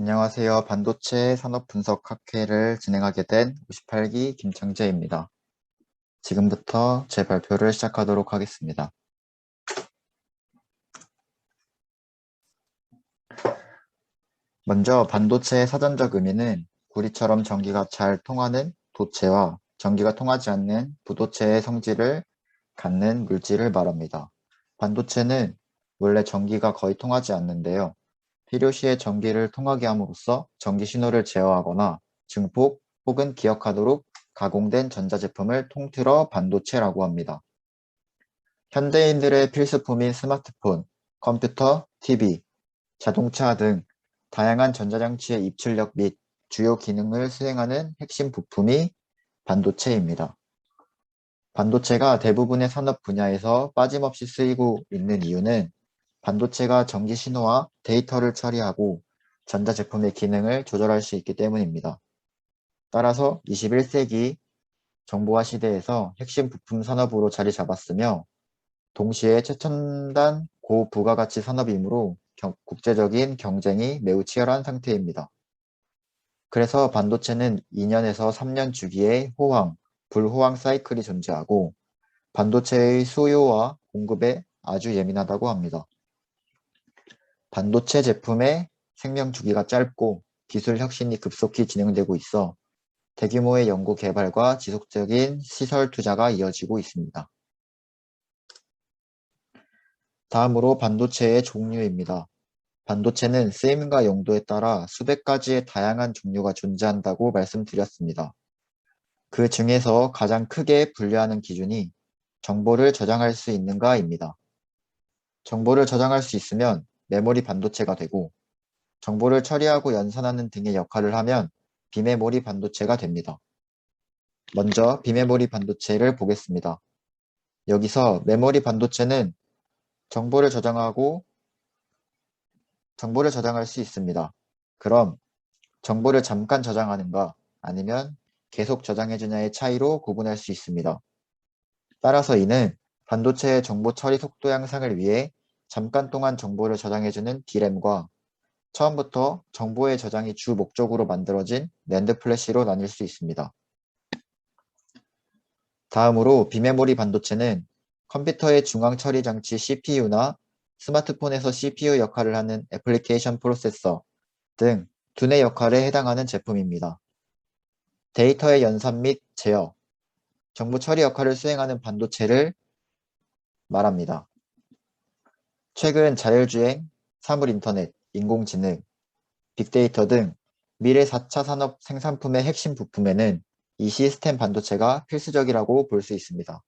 안녕하세요. 반도체 산업 분석 학회를 진행하게 된 58기 김창재입니다. 지금부터 제 발표를 시작하도록 하겠습니다. 먼저 반도체의 사전적 의미는 구리처럼 전기가 잘 통하는 도체와 전기가 통하지 않는 부도체의 성질을 갖는 물질을 말합니다. 반도체는 원래 전기가 거의 통하지 않는데요. 필요시에 전기를 통하게 함으로써 전기 신호를 제어하거나 증폭 혹은 기억하도록 가공된 전자제품을 통틀어 반도체라고 합니다. 현대인들의 필수품인 스마트폰, 컴퓨터, TV, 자동차 등 다양한 전자장치의 입출력 및 주요 기능을 수행하는 핵심 부품이 반도체입니다. 반도체가 대부분의 산업 분야에서 빠짐없이 쓰이고 있는 이유는 반도체가 전기 신호와 데이터를 처리하고 전자제품의 기능을 조절할 수 있기 때문입니다. 따라서 21세기 정보화 시대에서 핵심 부품 산업으로 자리 잡았으며 동시에 최첨단 고부가가치 산업이므로 국제적인 경쟁이 매우 치열한 상태입니다. 그래서 반도체는 2년에서 3년 주기의 호황, 불호황 사이클이 존재하고 반도체의 수요와 공급에 아주 예민하다고 합니다. 반도체 제품의 생명 주기가 짧고 기술 혁신이 급속히 진행되고 있어 대규모의 연구 개발과 지속적인 시설 투자가 이어지고 있습니다. 다음으로 반도체의 종류입니다. 반도체는 쓰임과 용도에 따라 수백 가지의 다양한 종류가 존재한다고 말씀드렸습니다. 그 중에서 가장 크게 분류하는 기준이 정보를 저장할 수 있는가입니다. 정보를 저장할 수 있으면 메모리 반도체가 되고 정보를 처리하고 연산하는 등의 역할을 하면 비메모리 반도체가 됩니다. 먼저 비메모리 반도체를 보겠습니다. 여기서 메모리 반도체는 정보를 저장할 수 있습니다. 그럼 정보를 잠깐 저장하는가 아니면 계속 저장해주냐의 차이로 구분할 수 있습니다. 따라서 이는 반도체의 정보 처리 속도 향상을 위해 잠깐 동안 정보를 저장해주는 D램과 처음부터 정보의 저장이 주 목적으로 만들어진 낸드 플래시로 나뉠 수 있습니다. 다음으로 비메모리 반도체는 컴퓨터의 중앙 처리 장치 CPU나 스마트폰에서 CPU 역할을 하는 애플리케이션 프로세서 등 두뇌 역할에 해당하는 제품입니다. 데이터의 연산 및 제어, 정보 처리 역할을 수행하는 반도체를 말합니다. 최근 자율주행, 사물인터넷, 인공지능, 빅데이터 등 미래 4차 산업 생산품의 핵심 부품에는 이 시스템 반도체가 필수적이라고 볼 수 있습니다.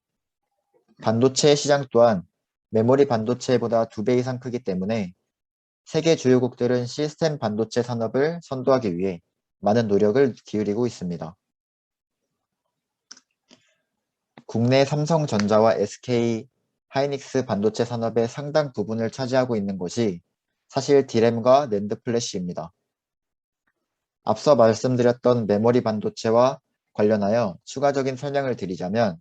반도체 시장 또한 메모리 반도체보다 2배 이상 크기 때문에 세계 주요국들은 시스템 반도체 산업을 선도하기 위해 많은 노력을 기울이고 있습니다. 국내 삼성전자와 SK 하이닉스 반도체 산업의 상당 부분을 차지하고 있는 것이 사실 D램과 낸드 플래시입니다. 앞서 말씀드렸던 메모리 반도체와 관련하여 추가적인 설명을 드리자면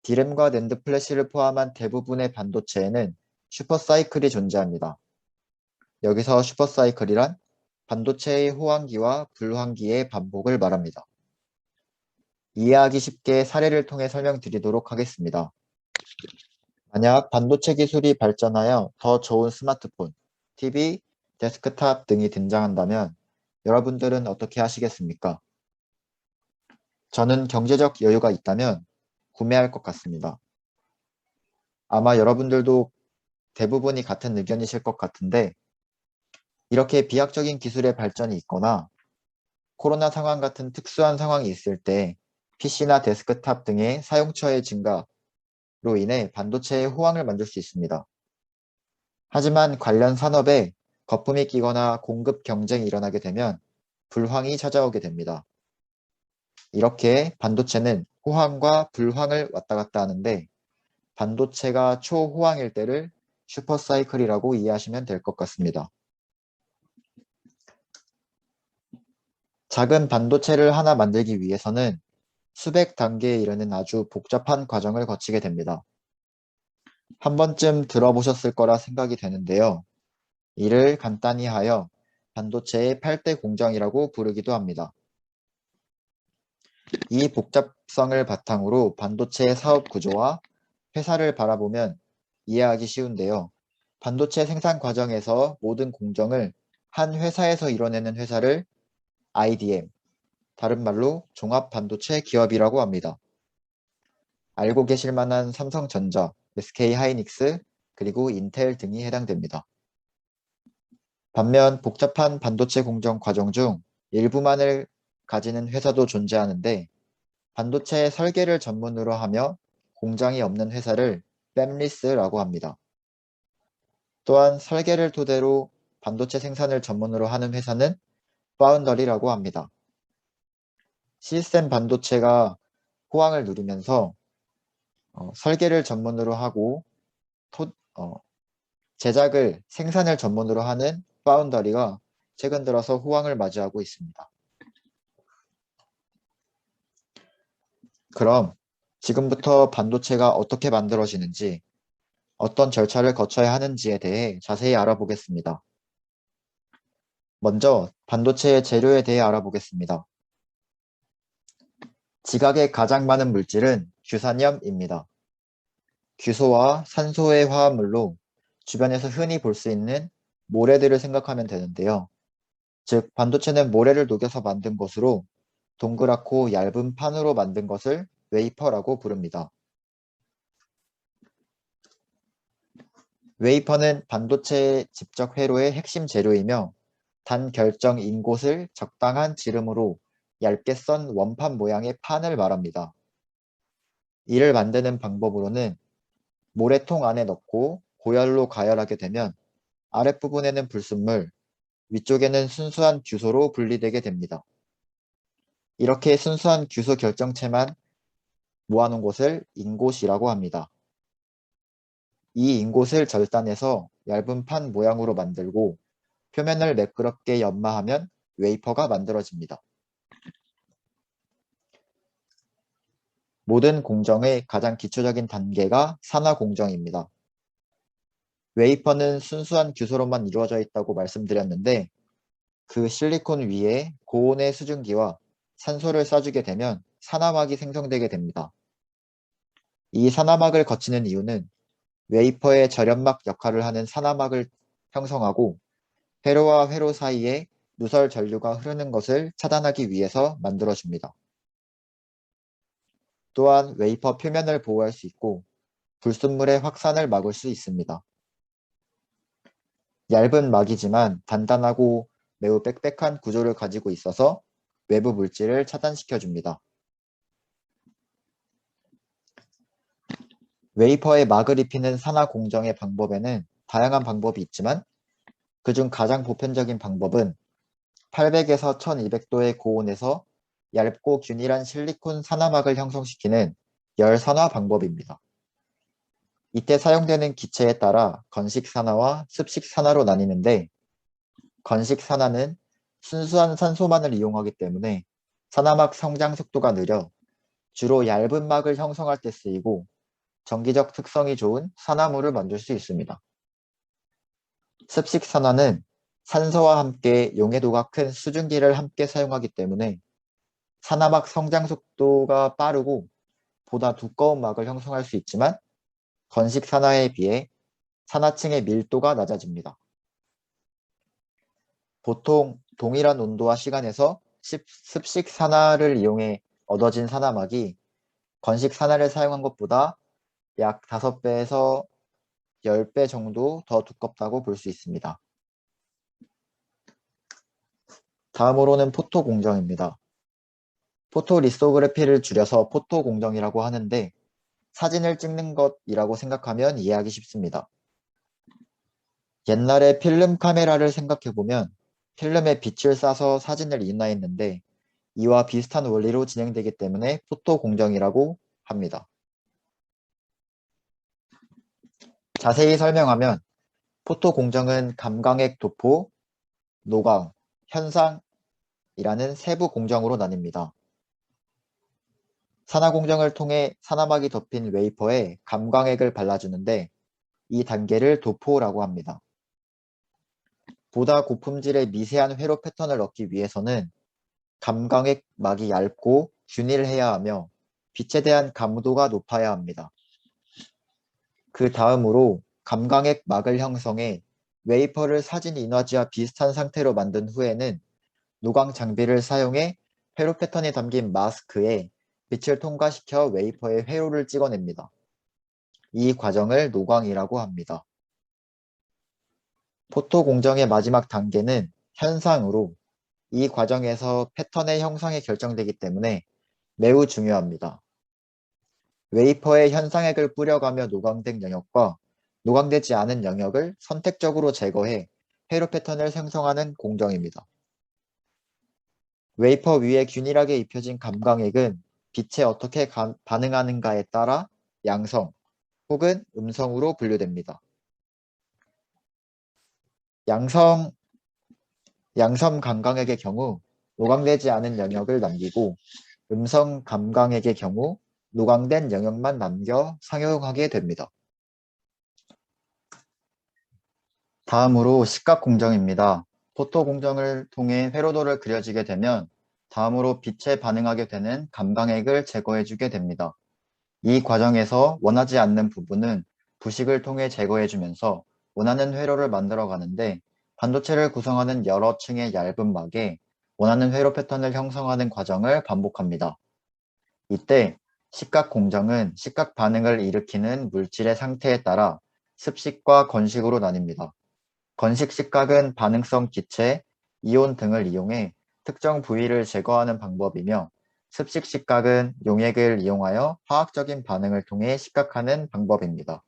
D램과 낸드 플래시를 포함한 대부분의 반도체에는 슈퍼사이클이 존재합니다. 여기서 슈퍼사이클이란 반도체의 호황기와 불호황기의 반복을 말합니다. 이해하기 쉽게 사례를 통해 설명드리도록 하겠습니다. 만약 반도체 기술이 발전하여 더 좋은 스마트폰, TV, 데스크탑 등이 등장한다면 여러분들은 어떻게 하시겠습니까? 저는 경제적 여유가 있다면 구매할 것 같습니다. 아마 여러분들도 대부분이 같은 의견이실 것 같은데 이렇게 비약적인 기술의 발전이 있거나 코로나 상황 같은 특수한 상황이 있을 때 PC나 데스크탑 등의 사용처의 증가로 인해 반도체의 호황을 만들 수 있습니다. 하지만 관련 산업에 거품이 끼거나 공급 경쟁이 일어나게 되면 불황이 찾아오게 됩니다. 이렇게 반도체는 호황과 불황을 왔다 갔다 하는데 반도체가 초호황일 때를 슈퍼사이클이라고 이해하시면 될 것 같습니다. 작은 반도체를 하나 만들기 위해서는 수백 단계에 이르는 아주 복잡한 과정을 거치게 됩니다. 한 번쯤 들어보셨을 거라 생각이 되는데요. 이를 간단히 하여 반도체의 8대 공정이라고 부르기도 합니다. 이 복잡성을 바탕으로 반도체의 사업 구조와 회사를 바라보면 이해하기 쉬운데요. 반도체 생산 과정에서 모든 공정을 한 회사에서 이뤄내는 회사를 IDM, 다른 말로 종합반도체 기업이라고 합니다. 알고 계실 만한 삼성전자, SK하이닉스, 그리고 인텔 등이 해당됩니다. 반면 복잡한 반도체 공정 과정 중 일부만을 가지는 회사도 존재하는데 반도체 설계를 전문으로 하며 공장이 없는 회사를 팹리스라고 합니다. 또한 설계를 토대로 반도체 생산을 전문으로 하는 회사는 파운더리라고 합니다. 시스템 반도체가 호황을 누리면서 설계를 전문으로 하고 제작을 생산을 전문으로 하는 파운더리가 최근 들어서 호황을 맞이하고 있습니다. 그럼 지금부터 반도체가 어떻게 만들어지는지, 어떤 절차를 거쳐야 하는지에 대해 자세히 알아보겠습니다. 먼저 반도체의 재료에 대해 알아보겠습니다. 지각에 가장 많은 물질은 규산염입니다. 규소와 산소의 화합물로 주변에서 흔히 볼 수 있는 모래들을 생각하면 되는데요. 즉, 반도체는 모래를 녹여서 만든 것으로 동그랗고 얇은 판으로 만든 것을 웨이퍼라고 부릅니다. 웨이퍼는 반도체 집적 회로의 핵심 재료이며 단 결정 인곳을 적당한 지름으로 얇게 썬 원판 모양의 판을 말합니다. 이를 만드는 방법으로는 모래통 안에 넣고 고열로 가열하게 되면 아랫부분에는 불순물, 위쪽에는 순수한 규소로 분리되게 됩니다. 이렇게 순수한 규소 결정체만 모아놓은 곳을 인곳이라고 합니다. 이 인곳을 절단해서 얇은 판 모양으로 만들고 표면을 매끄럽게 연마하면 웨이퍼가 만들어집니다. 모든 공정의 가장 기초적인 단계가 산화 공정입니다. 웨이퍼는 순수한 규소로만 이루어져 있다고 말씀드렸는데 그 실리콘 위에 고온의 수증기와 산소를 쏴주게 되면 산화막이 생성되게 됩니다. 이 산화막을 거치는 이유는 웨이퍼의 절연막 역할을 하는 산화막을 형성하고 회로와 회로 사이에 누설 전류가 흐르는 것을 차단하기 위해서 만들어줍니다. 또한 웨이퍼 표면을 보호할 수 있고 불순물의 확산을 막을 수 있습니다. 얇은 막이지만 단단하고 매우 빽빽한 구조를 가지고 있어서 외부 물질을 차단시켜줍니다. 웨이퍼에 막을 입히는 산화 공정의 방법에는 다양한 방법이 있지만 그중 가장 보편적인 방법은 800에서 1200도의 고온에서 얇고 균일한 실리콘 산화막을 형성시키는 열산화 방법입니다. 이때 사용되는 기체에 따라 건식 산화와 습식 산화로 나뉘는데 건식 산화는 순수한 산소만을 이용하기 때문에 산화막 성장 속도가 느려 주로 얇은 막을 형성할 때 쓰이고 전기적 특성이 좋은 산화물을 만들 수 있습니다. 습식 산화는 산소와 함께 용해도가 큰 수증기를 함께 사용하기 때문에 산화막 성장 속도가 빠르고 보다 두꺼운 막을 형성할 수 있지만 건식 산화에 비해 산화층의 밀도가 낮아집니다. 보통 동일한 온도와 시간에서 습식 산화를 이용해 얻어진 산화막이 건식 산화를 사용한 것보다 약 5배에서 10배 정도 더 두껍다고 볼 수 있습니다. 다음으로는 포토 공정입니다. 포토리소그래피를 줄여서 포토 공정이라고 하는데 사진을 찍는 것이라고 생각하면 이해하기 쉽습니다. 옛날에 필름 카메라를 생각해보면 필름에 빛을 쏴서 사진을 인화했는데 이와 비슷한 원리로 진행되기 때문에 포토 공정이라고 합니다. 자세히 설명하면 포토 공정은 감광핵 도포, 노광, 현상이라는 세부 공정으로 나뉩니다. 산화 공정을 통해 산화막이 덮인 웨이퍼에 감광핵을 발라주는데 이 단계를 도포라고 합니다. 보다 고품질의 미세한 회로 패턴을 얻기 위해서는 감광액 막이 얇고 균일해야 하며 빛에 대한 감도가 높아야 합니다. 그 다음으로 감광액 막을 형성해 웨이퍼를 사진 인화지와 비슷한 상태로 만든 후에는 노광 장비를 사용해 회로 패턴이 담긴 마스크에 빛을 통과시켜 웨이퍼의 회로를 찍어냅니다. 이 과정을 노광이라고 합니다. 포토 공정의 마지막 단계는 현상으로 이 과정에서 패턴의 형성이 결정되기 때문에 매우 중요합니다. 웨이퍼에 현상액을 뿌려가며 노광된 영역과 노광되지 않은 영역을 선택적으로 제거해 회로 패턴을 생성하는 공정입니다. 웨이퍼 위에 균일하게 입혀진 감광액은 빛에 어떻게 반응하는가에 따라 양성 혹은 음성으로 분류됩니다. 양섬 감광액의 경우 노광되지 않은 영역을 남기고 음성 감광액의 경우 노광된 영역만 남겨 상용하게 됩니다. 다음으로 시각 공정입니다. 포토 공정을 통해 회로도를 그려지게 되면 다음으로 빛에 반응하게 되는 감광액을 제거해주게 됩니다. 이 과정에서 원하지 않는 부분은 부식을 통해 제거해주면서 원하는 회로를 만들어 가는데 반도체를 구성하는 여러 층의 얇은 막에 원하는 회로 패턴을 형성하는 과정을 반복합니다. 이때 시각 공정은 시각 반응을 일으키는 물질의 상태에 따라 습식과 건식으로 나뉩니다. 건식 시각은 반응성 기체, 이온 등을 이용해 특정 부위를 제거하는 방법이며 습식 시각은 용액을 이용하여 화학적인 반응을 통해 시각하는 방법입니다.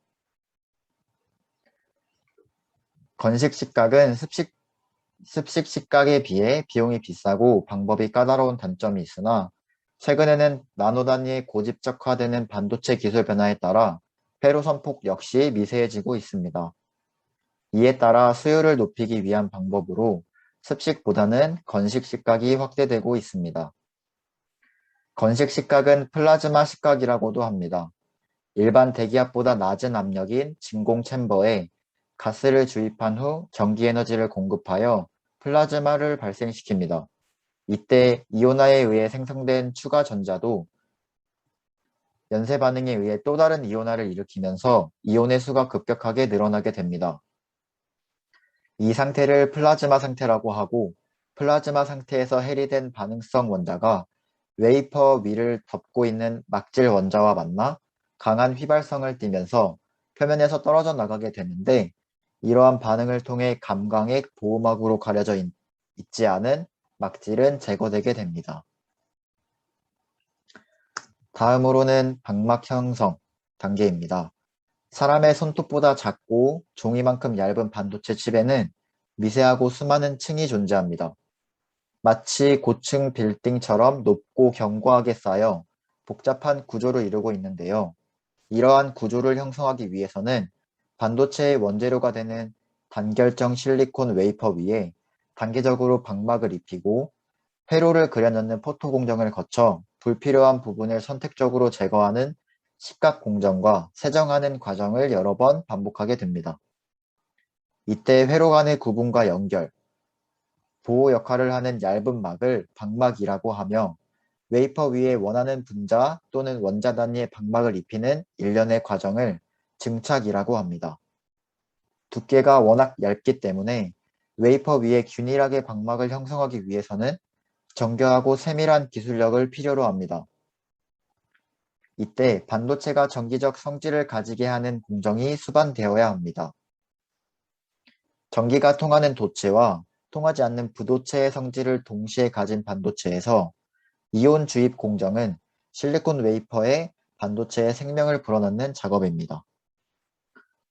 건식 시각은 습식 시각에 비해 비용이 비싸고 방법이 까다로운 단점이 있으나 최근에는 나노 단위의 고집적화되는 반도체 기술 변화에 따라 회로 선폭 역시 미세해지고 있습니다. 이에 따라 수요를 높이기 위한 방법으로 습식보다는 건식 시각이 확대되고 있습니다. 건식 시각은 플라즈마 시각이라고도 합니다. 일반 대기압보다 낮은 압력인 진공 챔버에 가스를 주입한 후 전기 에너지를 공급하여 플라즈마를 발생시킵니다. 이때 이온화에 의해 생성된 추가 전자도 연쇄 반응에 의해 또 다른 이온화를 일으키면서 이온의 수가 급격하게 늘어나게 됩니다. 이 상태를 플라즈마 상태라고 하고 플라즈마 상태에서 해리된 반응성 원자가 웨이퍼 위를 덮고 있는 막질 원자와 만나 강한 휘발성을 띠면서 표면에서 떨어져 나가게 되는데 이러한 반응을 통해 감광액 보호막으로 가려져 있지 않은 막질은 제거되게 됩니다. 다음으로는 방막 형성 단계입니다. 사람의 손톱보다 작고 종이만큼 얇은 반도체 칩에는 미세하고 수많은 층이 존재합니다. 마치 고층 빌딩처럼 높고 견고하게 쌓여 복잡한 구조를 이루고 있는데요. 이러한 구조를 형성하기 위해서는 반도체의 원재료가 되는 단결정 실리콘 웨이퍼 위에 단계적으로 방막을 입히고 회로를 그려넣는 포토 공정을 거쳐 불필요한 부분을 선택적으로 제거하는 시각 공정과 세정하는 과정을 여러 번 반복하게 됩니다. 이때 회로 간의 구분과 연결, 보호 역할을 하는 얇은 막을 방막이라고 하며 웨이퍼 위에 원하는 분자 또는 원자 단위의 방막을 입히는 일련의 과정을 증착이라고 합니다. 두께가 워낙 얇기 때문에 웨이퍼 위에 균일하게 방막을 형성하기 위해서는 정교하고 세밀한 기술력을 필요로 합니다. 이때 반도체가 정기적 성질을 가지게 하는 공정이 수반되어야 합니다. 전기가 통하는 도체와 통하지 않는 부도체의 성질을 동시에 가진 반도체에서 이온 주입 공정은 실리콘 웨이퍼에 반도체에 생명을 불어넣는 작업입니다.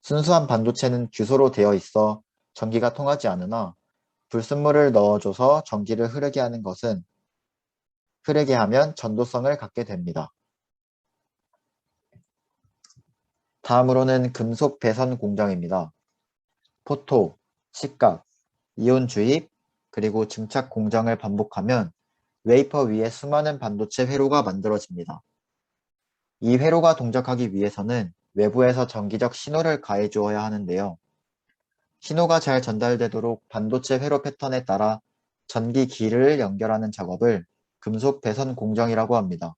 순수한 반도체는 규소로 되어 있어 전기가 통하지 않으나 불순물을 넣어줘서 전기를 흐르게 하면 전도성을 갖게 됩니다. 다음으로는 금속 배선 공정입니다. 포토, 시각, 이온 주입, 그리고 증착 공정을 반복하면 웨이퍼 위에 수많은 반도체 회로가 만들어집니다. 이 회로가 동작하기 위해서는 외부에서 전기적 신호를 가해 주어야 하는데요. 신호가 잘 전달되도록 반도체 회로 패턴에 따라 전기기를 연결하는 작업을 금속 배선 공정이라고 합니다.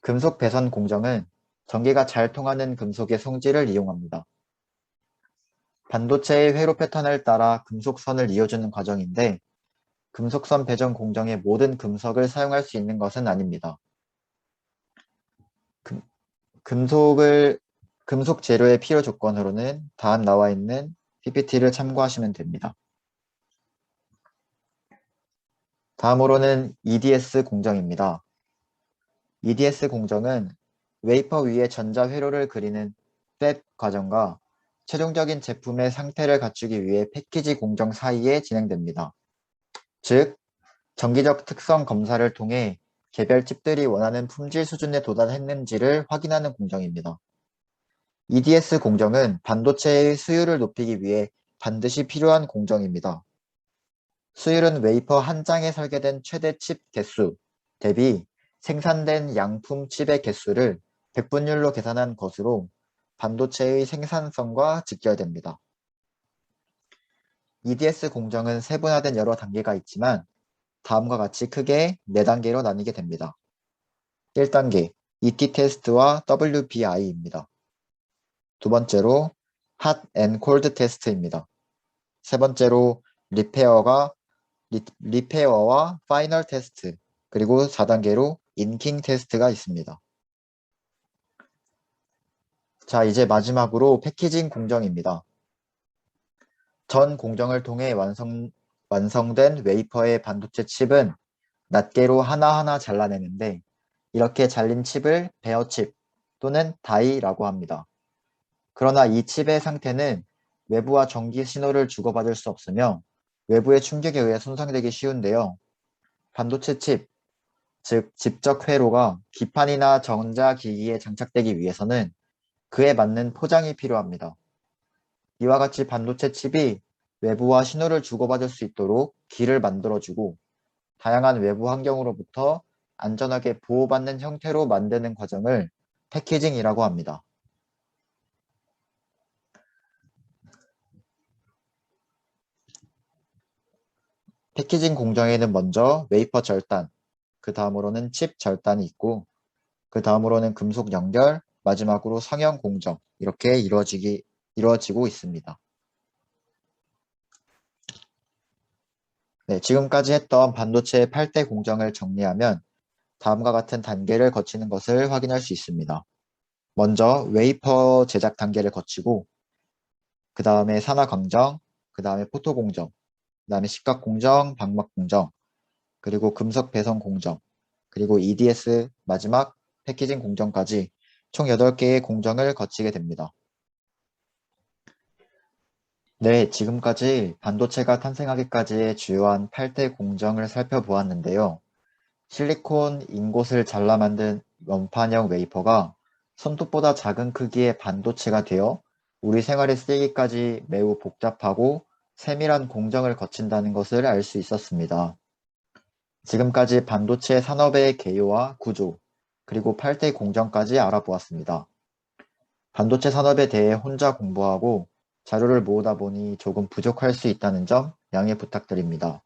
금속 배선 공정은 전기가 잘 통하는 금속의 성질을 이용합니다. 반도체의 회로 패턴을 따라 금속선을 이어주는 과정인데 금속선 배전 공정의 모든 금속을 사용할 수 있는 것은 아닙니다. 금속 재료의 필요 조건으로는 다음 나와 있는 PPT를 참고하시면 됩니다. 다음으로는 EDS 공정입니다. EDS 공정은 웨이퍼 위에 전자 회로를 그리는 팹 과정과 최종적인 제품의 상태를 갖추기 위해 패키지 공정 사이에 진행됩니다. 즉, 정기적 특성 검사를 통해 개별 칩들이 원하는 품질 수준에 도달했는지를 확인하는 공정입니다. EDS 공정은 반도체의 수율을 높이기 위해 반드시 필요한 공정입니다. 수율은 웨이퍼 한 장에 설계된 최대 칩 개수 대비 생산된 양품 칩의 개수를 백분율로 계산한 것으로 반도체의 생산성과 직결됩니다. EDS 공정은 세분화된 여러 단계가 있지만 다음과 같이 크게 4단계로 나뉘게 됩니다. 1단계 ET 테스트와 WBI입니다. 두 번째로 Hot and Cold 테스트입니다. 세 번째로 리페어와 파이널 테스트, 그리고 4단계로 인킹 테스트가 있습니다. 자, 이제 마지막으로 패키징 공정입니다. 전 공정을 통해 완성된 웨이퍼의 반도체 칩은 낱개로 하나하나 잘라내는데 이렇게 잘린 칩을 베어칩 또는 다이라고 합니다. 그러나 이 칩의 상태는 외부와 전기 신호를 주고받을 수 없으며 외부의 충격에 의해 손상되기 쉬운데요. 반도체 칩, 즉 직접 회로가 기판이나 전자기기에 장착되기 위해서는 그에 맞는 포장이 필요합니다. 이와 같이 반도체 칩이 외부와 신호를 주고받을 수 있도록 길을 만들어주고 다양한 외부 환경으로부터 안전하게 보호받는 형태로 만드는 과정을 패키징이라고 합니다. 패키징 공정에는 먼저 웨이퍼 절단, 그 다음으로는 칩 절단이 있고 그 다음으로는 금속 연결, 마지막으로 성형 공정 이렇게 이루어지고 있습니다. 네, 지금까지 했던 반도체의 8대 공정을 정리하면 다음과 같은 단계를 거치는 것을 확인할 수 있습니다. 먼저 웨이퍼 제작 단계를 거치고 그 다음에 산화 강정, 그 다음에 포토 공정, 그 다음에 식각 공정, 방막 공정, 그리고 금속 배선 공정, 그리고 EDS 마지막 패키징 공정까지 총 8개의 공정을 거치게 됩니다. 네, 지금까지 반도체가 탄생하기까지의 주요한 8대 공정을 살펴보았는데요. 실리콘 인곳을 잘라 만든 원판형 웨이퍼가 손톱보다 작은 크기의 반도체가 되어 우리 생활에 쓰이기까지 매우 복잡하고 세밀한 공정을 거친다는 것을 알 수 있었습니다. 지금까지 반도체 산업의 개요와 구조, 그리고 8대 공정까지 알아보았습니다. 반도체 산업에 대해 혼자 공부하고 자료를 모으다 보니 조금 부족할 수 있다는 점 양해 부탁드립니다.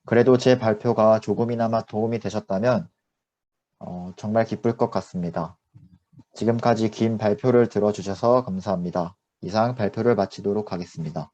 그래도 제 발표가 조금이나마 도움이 되셨다면 정말 기쁠 것 같습니다. 지금까지 긴 발표를 들어주셔서 감사합니다. 이상 발표를 마치도록 하겠습니다.